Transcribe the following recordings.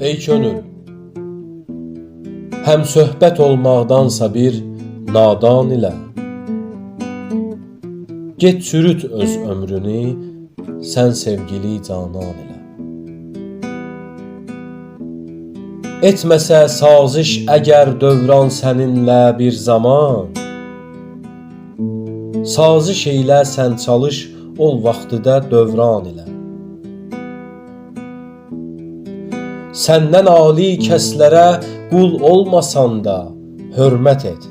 ey könül, həm söhbət olmaqdansa bir nadan ilə. Get çürüt öz ömrünü, sən sevgili canan ilə. Etməsə saziş əgər dövran səninlə bir zaman, saziş eylə sən çalış ol vaxtıda dövran ilə. Səndən ali kəslərə qul olmasan da hörmət et.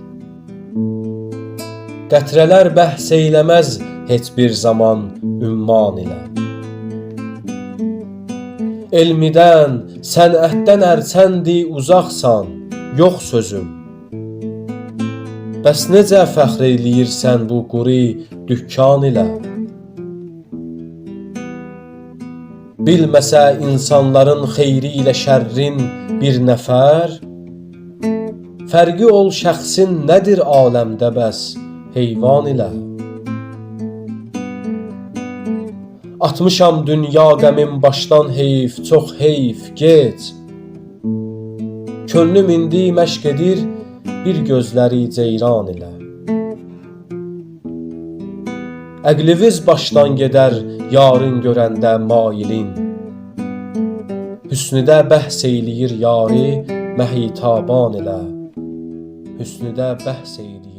Qətrələr bəhs eyləməz heç bir zaman ümman ilə. Elmidən, sənətdən ərçəndi uzaqsan, yox sözüm. Bəs necə fəxr eyləyirsən bu quri dükkan ilə? Bilməsə insanların xeyri ilə şərrin bir nəfər, fərqi ol şəxsin nədir aləmdə bəs heyvan ilə. Atmışam dünya qəmin başdan heyf, çox heyf, get. Könlüm indi məşq edir bir gözləri ceyran ilə. Əqliviz başdan gedər yarın görəndə mailin. Hüsnüdə bəhs eyləyir yari məhitaban ilə. Hüsnüdə bəhs eyləyir